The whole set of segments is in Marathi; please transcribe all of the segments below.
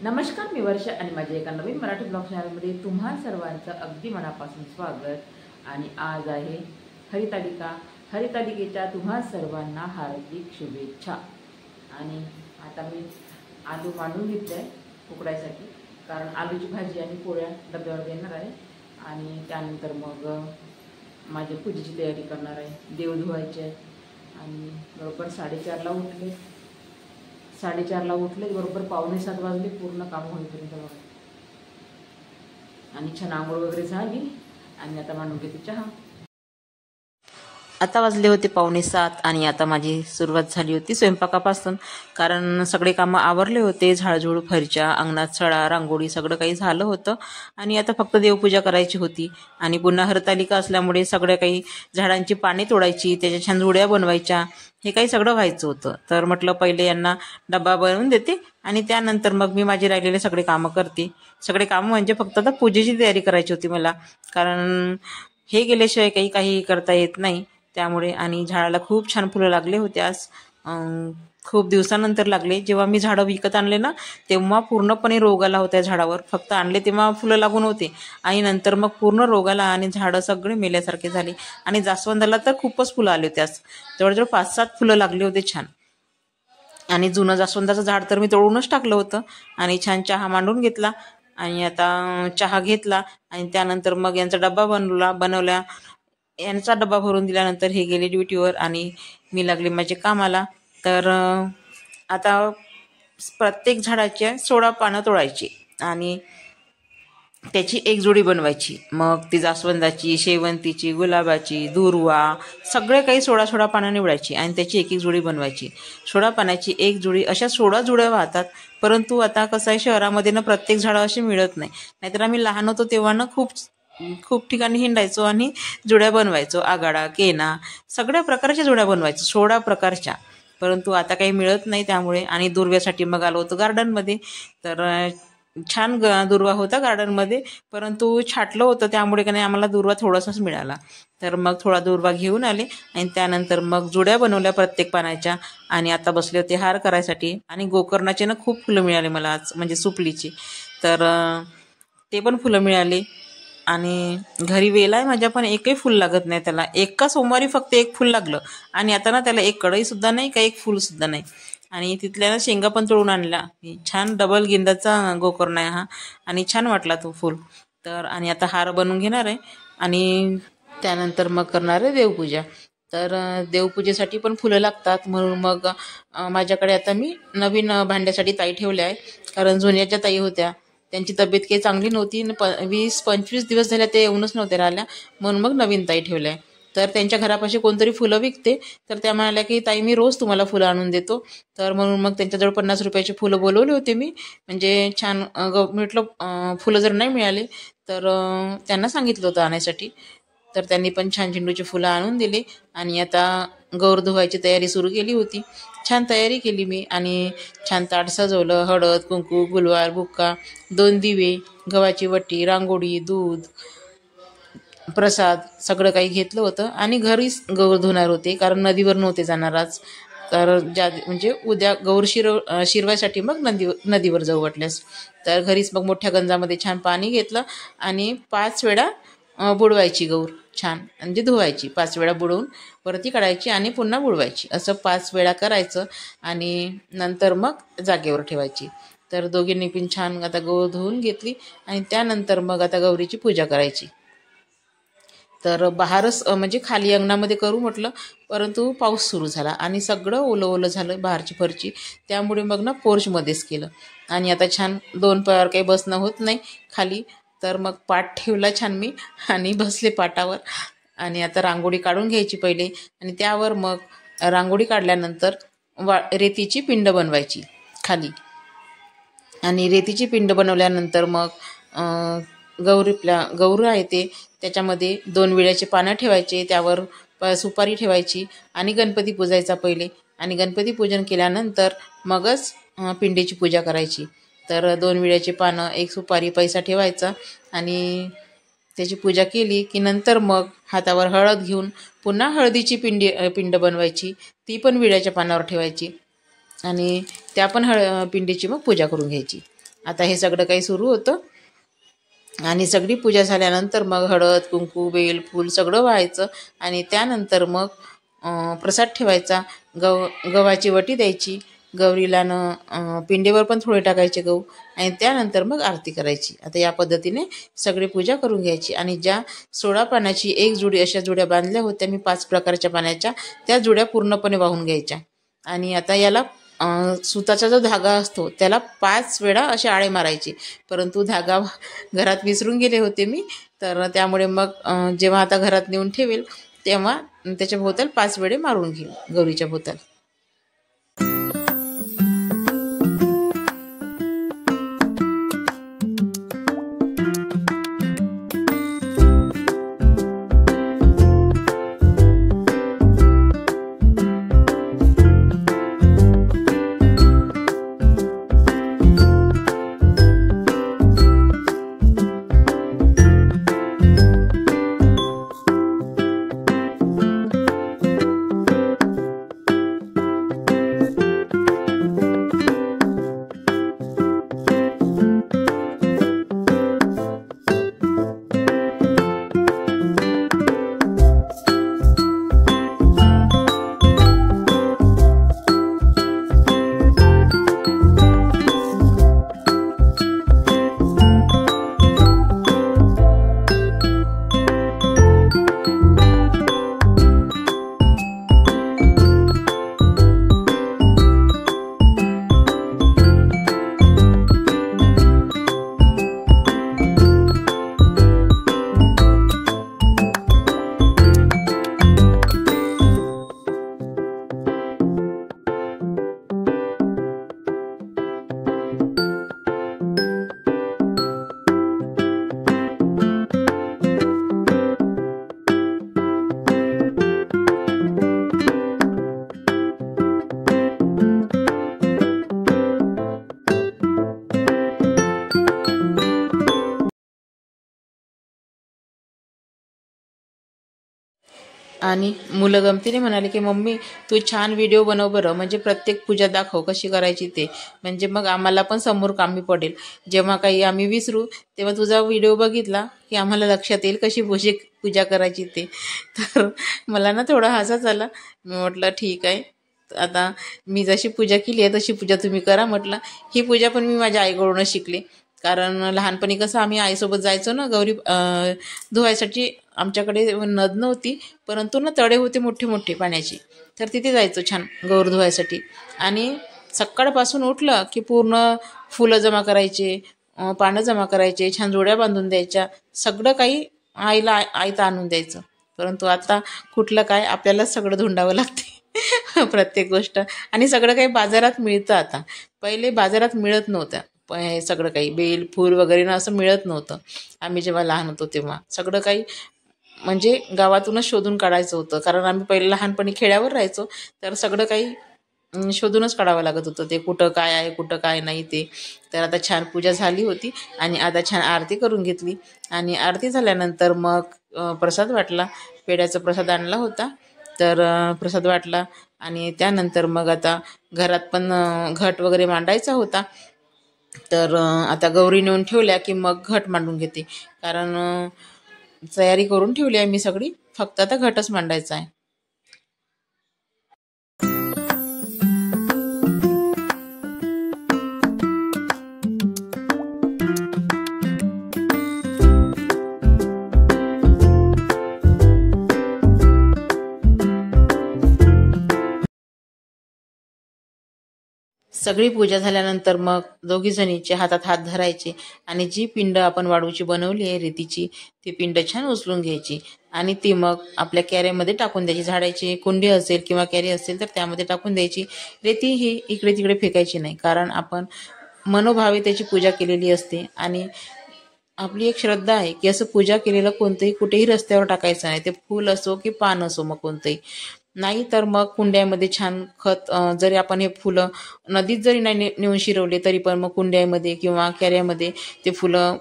नमस्कार, मी वर्षा आणि माझ्या एका नवीन मराठी ब्लॉग चॅनलमध्ये तुम्हा सर्वांचं अगदी मनापासून स्वागत। आणि आज आहे हरितालिका। हरितालिकेच्या तुम्हा सर्वांना हार्दिक शुभेच्छा। आणि आता मी आलू मांडून घेतले उकडायसाठी, कारण आलूची भाजी आणि पोळ्या डब्यावर देणार आहे। आणि त्यानंतर मग माझी पूजेची तयारी करणार आहे, देव धुवायचे। आणि बरोबर 4:30ला उठले, 4:30ला उठले, बरोबर 6:45 वाजले पूर्ण काम होईपर्यंत बघा। आणि छान आंघोळ वगैरे झाली आणि आता मांडून घेते चहा। आता वाजले होते 6:45 आणि आता माझी सुरुवात झाली होती स्वयंपाकापासून, कारण सगळे कामं आवरले होते। झाडझूड, फरच्या, अंगणात सडा, रांगोळी सगळं काही झालं होतं। आणि आता फक्त देवपूजा करायची होती। आणि पुन्हा हरतालिका असल्यामुळे सगळ्या काही झाडांची पाने तोडायची, त्याच्या छान जुड्या बनवायच्या, हे काही सगळं व्हायचं होतं। तर म्हटलं पहिले यांना डब्बा बनवून देते आणि त्यानंतर मग मी माझे राहिलेले सगळे कामं करते। सगळे कामं म्हणजे फक्त आता पूजेची तयारी करायची होती मला, कारण हे गेल्याशिवाय काही करता येत नाही त्यामुळे। आणि झाडाला खूप छान फुलं लागले होते आज, खूप दिवसानंतर लागले। जेव्हा मी झाडं विकत आणले ना, तेव्हा पूर्णपणे रोग आला होता झाडावर। फक्त आणले तेव्हा फुलं लागून होते आणि नंतर मग पूर्ण रोग आला आणि झाडं सगळे मेल्यासारखे झाले। आणि जास्वंदाला तर खूपच फुलं आले होते आज, जवळजवळ 5-7 फुलं लागले होते छान। आणि जुनं जास्वंदाचं झाड तर मी तोडूनच टाकलं होतं। आणि छान चहा मांडून घेतला आणि आता चहा घेतला आणि त्यानंतर मग यांचा डब्बा बनवला। यांचा डब्बा भरून दिल्यानंतर हे गेले ड्युटीवर आणि मी लागले माझ्या कामाला। तर आता प्रत्येक झाडाच्या 16 पानं तोडायची आणि त्याची एक जोडी बनवायची। मग ती जास्वंदाची, शेवंतीची, गुलाबाची, दुर्वा सगळे काही 16 पानं निवडायची आणि त्याची एक जोडी बनवायची। 16 पानाची एक जोडी, अशा 16 जुड्या वाहतात। परंतु आता कसं आहे, शहरामध्ये ना प्रत्येक झाडं अशी मिळत नाही। नाहीतर आम्ही लहान होतो तेव्हा ना खूप ठिकाणी हिंडायचो आणि जुड्या बनवायचो। आगाडा, केना सगळ्या प्रकारच्या जुड्या बनवायचो, 16 प्रकारच्या। परंतु आता काही मिळत नाही त्यामुळे। आणि दुर्व्यासाठी मग आलो होतो गार्डनमध्ये, तर छान दुर्वा होता गार्डनमध्ये, परंतु छाटलं होतं त्यामुळे नाही आम्हाला दुर्वा थोडासाच मिळाला। तर मग थोडा दुर्वा घेऊन आले आणि त्यानंतर मग जुड्या बनवल्या प्रत्येक पानाच्या। आणि आता बसले होते हार करायसाठी। आणि गोकर्णाचे ना खूप फुलं मिळाले मला आज, म्हणजे सुपलीची, तर ते पण फुलं मिळाले। आणि घरी वेल आहे माझ्या, पण एकही फुल लागत नाही त्याला। एका सोमवारी फक्त एक फुल लागलं आणि आता ना त्याला एक कढई सुद्धा नाही, का एक फुल सुद्धा नाही। आणि तिथल्या ना शेंगा पण तोडून आणल्या, छान डबल गेंदाचा गोकर्ण आहे हा, आणि छान वाटला तो फुल। तर आणि आता हार बनवून घेणार आहे आणि त्यानंतर मग करणार आहे देवपूजा। तर देवपूजेसाठी पण फुलं लागतात, म्हणून मग माझ्याकडे आता मी नवीन भांड्यासाठी ताई ठेवल्या आहे, कारण जुन्या ज्या ताई होत्या त्यांची तब्येत काही चांगली नव्हती। 20-25 दिवस झाल्या ते येऊनच नव्हते राहिल्या, म्हणून मग नवीन ताई ठेवल्या। तर त्यांच्या घरापाशी कोणतरी फुलं विकते, तर त्या म्हणाल्या की ताई मी रोज तुम्हाला फुलं आणून देतो। तर म्हणून मग त्यांच्याजवळ 50 रुपयाचे फुलं बोलवले होते मी, म्हणजे छान म्हटलं फुलं जर नाही मिळाले तर त्यांना सांगितलं होतं आणायसाठी। तर त्यांनी पण छान झेंडूची फुलं आणून दिली आणि आता गौर धुवायची तयारी सुरू केली होती। छान तयारी केली मी आणि छान ताट सजवलं, हळद, कुंकू, गुलवार, बुक्का, 2 दिवे, गव्हाची वटी, रांगोळी, दूध, प्रसाद सगळं काही घेतलं होतं। आणि घरीच गौर धुणार होते, कारण नदीवर नव्हते जाणार आज, तर म्हणजे उद्या गौर शिरवायसाठी मग नदीवर जाऊ वाटल्यास। तर घरीच मग मोठ्या गंजामध्ये छान पाणी घेतलं आणि 5 वेळा बुडवायची गौर, छान म्हणजे धुवायची, 5 वेळा बुडवून वरती काढायची आणि पुन्हा बुडवायची, असं 5 वेळा करायचं। आणि नंतर मग जागेवर ठेवायची। तर दोघींनी पण छान आता गौर धुवून घेतली आणि त्यानंतर मग आता गौरीची पूजा करायची। तर बाहेरच म्हणजे खाली अंगणामध्ये करू म्हटलं, परंतु पाऊस सुरू झाला आणि सगळं ओलं ओलं झालं बाहेरची फरची, त्यामुळे मग ना पोर्चमध्येच केलं। आणि आता छान 2 पायावर काही बसणं होत नाही खाली, तर मग पाट ठेवला छान मी आणि बसले पाटावर। आणि आता रांगोळी काढून घ्यायची पहिले, आणि त्यावर मग रांगोळी काढल्यानंतर रेतीची पिंड बनवायची खाली। आणि रेतीची पिंड बनवल्यानंतर मग गौर आहे ते त्याच्यामध्ये 2 विड्याचे पानं ठेवायचे, त्यावर सुपारी ठेवायची आणि गणपती पूजायचा पहिले। आणि गणपती पूजन केल्यानंतर मगच पिंडीची पूजा करायची। तर 2 विड्याचे पानं, 1 सुपारी, पैसा ठेवायचा आणि त्याची पूजा केली की नंतर मग हातावर हळद घेऊन पुन्हा हळदीची पिंड बनवायची, ती पण विड्याच्या पानावर ठेवायची आणि त्या पण पिंडीची मग पूजा करून घ्यायची। आता हे सगळं काही सुरू होतं आणि सगळी पूजा झाल्यानंतर मग हळद कुंकू बेल फूल सगळं व्हायचं आणि त्यानंतर मग प्रसाद ठेवायचा, गव्हाची वटी द्यायची गौरीला पिंडेवर पण थोडे टाकायचे गहू आणि त्यानंतर मग आरती करायची. आता या पद्धतीने सगळी पूजा करून घ्यायची. आणि ज्या 16 पानाची एक जुडी अशा जुड्या बांधल्या होत्या मी 5 प्रकारच्या पाण्याच्या, त्या जुड्या पूर्णपणे वाहून घ्यायच्या. आणि आता याला सुताचा जो धागा असतो त्याला 5 वेळा असे आळे मारायचे, परंतु धागा घरात विसरून गेले होते मी, तर त्यामुळे मग जेव्हा आता घरात नेऊन ठेवेल तेव्हा त्याच्या भोवताल 5 वेळे मारून घेईल गौरीच्या भोवताल. आणि मुलं गमतीने म्हणाले की मम्मी तू छान व्हिडिओ बनव बरं, म्हणजे प्रत्येक पूजा दाखव कशी करायची ते, म्हणजे मग आम्हाला पण समोर कामी पडेल. जेव्हा काही आम्ही विसरू तेव्हा तुझा व्हिडिओ बघितला की आम्हाला लक्षात येईल कशी पूजा करायची ते. तर मला ना थोडा हसाच आला. मी म्हटलं ठीक आहे, आता मी जशी पूजा केली आहे तशी पूजा तुम्ही करा म्हटलं. ही पूजा पण मी माझ्या आईकडूनच शिकली, कारण लहानपणी कसं आम्ही आईसोबत जायचो ना गौरी धुवायसाठी. आमच्याकडे नद नव्हती, परंतु ना तळे होते मोठे मोठे पाण्याचे, तर तिथे जायचो छान गौर धुवायसाठी. आणि सकाळपासून उठलं की पूर्ण फुलं जमा करायचे, पानं जमा करायचे, छान जोड्या बांधून द्यायच्या, सगळं काही आईला आणून द्यायचं. परंतु आता कुठलं काय, आपल्यालाच सगळं धुंडावं लागते प्रत्येक गोष्ट. आणि सगळं काही बाजारात मिळतं आता, पहिले बाजारात मिळत नव्हतं. हे सगळं काही बेल फूल वगैरे ना असं मिळत नव्हतं. आम्ही जेव्हा लहान होतो तेव्हा सगळं काही म्हणजे गावातूनच शोधून काढायचं होतं, कारण आम्ही पहिले लहानपणी खेड्यावर राहायचो, तर सगळं काही शोधूनच काढावं लागत होतं ते, कुठं काय आहे कुठं काय नाही ते. तर आता छान पूजा झाली होती आणि आता छान आरती करून घेतली. आणि आरती झाल्यानंतर मग प्रसाद वाटला, पेढ्याचा प्रसाद आणला होता, तर प्रसाद वाटला. आणि त्यानंतर मग आता घरात पण घट वगैरे मांडायचा होता, तर आता गौरी नेऊन ठेवल्या की मग घट मांडून घेते, कारण तयारी करून ठेवली आहे मी सगळी, फक्त आता घटच मांडायचा आहे. सगळी पूजा झाल्यानंतर मग दोघी जणीचे हातात हात धरायचे आणि जी पिंड आपण वाळूची बनवली आहे रेतीची, ती पिंड छान उचलून घ्यायची आणि ती मग आपल्या कॅरेमध्ये टाकून द्यायची. झाडाची कुंडी असेल किंवा कॅरी असेल तर त्यामध्ये टाकून द्यायची. रेती ही इकडे तिकडे फेकायची नाही, कारण आपण मनोभावे त्याची पूजा केलेली असते आणि आपली एक श्रद्धा आहे की असं पूजा केलेलं कोणतंही कुठेही रस्त्यावर टाकायचं नाही, ते फूल असो की पान असो, मग कोणतंही. नाही तर मग कुंड्यामध्ये छान खत, जरी आपण हे फुलं नदीत जरी नाही नेऊन शिरवले तरी पण मग कुंड्यामध्ये किंवा कॅऱ्यामध्ये ते फुलं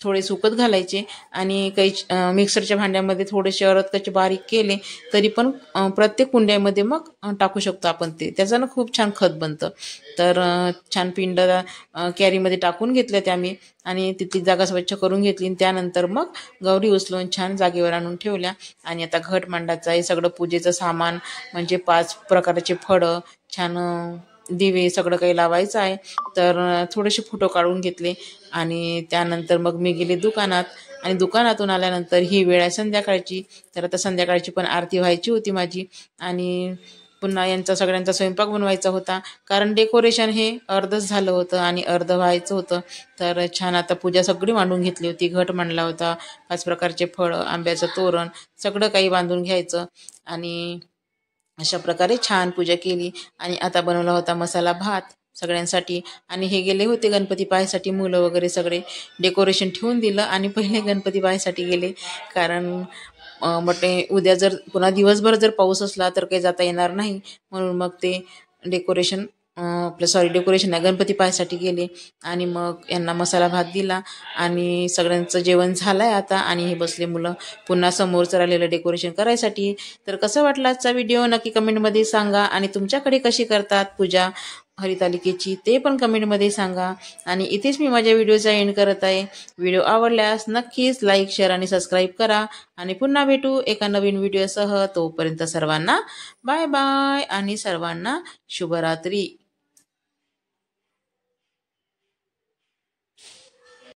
थोडे सुकत घालायचे आणि काही मिक्सरच्या भांड्यामध्ये थोडेसे कच्चे बारीक केले तरी पण प्रत्येक कुंड्यामध्ये मग टाकू शकतो आपण ते, त्याच्यानं खूप छान खत बनतं. तर छान पिंड कॅरीमध्ये टाकून घेतल्या त्या मी आणि तिथली जागा स्वच्छ करून घेतली आणि त्यानंतर मग गौरी उचलून छान जागेवर आणून ठेवल्या. आणि आता घट मांडायचं आहे, सगळं पूजेचं सामान म्हणजे 5 प्रकारचे फळं, छान दिवे सगळं काही लावायचं आहे. तर थोडेसे फोटो काढून घेतले आणि त्यानंतर मग मी गेले दुकानात आणि दुकानातून आल्यानंतर ही वेळ आहे संध्याकाळची. तर आता संध्याकाळची पण आरती व्हायची होती माझी आणि पुन्हा यांचा सगळ्यांचा स्वयंपाक बनवायचा होता, कारण डेकोरेशन हे अर्धच झालं होतं आणि अर्ध व्हायचं होतं. तर छान आता पूजा सगळी मांडून घेतली होती, घट मांडला होता, 5 प्रकारचे फळं, आंब्याचं तोरण सगळं काही बांधून घ्यायचं आणि अशा प्रकारे छान पूजा केली. आणि आता बनवला होता मसाला भात सगळ्यांसाठी. आणि हे गेले होते गणपती पाहायसाठी, मुलं वगैरे सगळे डेकोरेशन ठेवून दिलं आणि पहिले गणपती पाहायसाठी गेले, कारण म्हटले उद्या जर पुन्हा दिवसभर जर पाऊस असला तर काही जाता येणार नाही, म्हणून मग ते डेकोरेशन डेकोरेशन नाही, गणपती पाहायसाठी गेले. आणि मग यांना मसाला भात दिला आणि सगळ्यांचं जेवण झालंय आता आणि हे बसले मुलं पुन्हा समोरचं राहिलेलं डेकोरेशन करायसाठी. तर कसं वाटलं आजचा व्हिडिओ नक्की कमेंटमध्ये सांगा आणि तुमच्याकडे कशी करतात पूजा हरितालिकेची ते पण कमेंटमध्ये सांगा. आणि इथेच मी माझ्या व्हिडिओचा एंड करत आहे. व्हिडिओ आवडल्यास नक्कीच लाईक, शेअर आणि सबस्क्राईब करा आणि पुन्हा भेटू एका नवीन व्हिडिओसह. तोपर्यंत सर्वांना बाय बाय आणि सर्वांना शुभरात्री.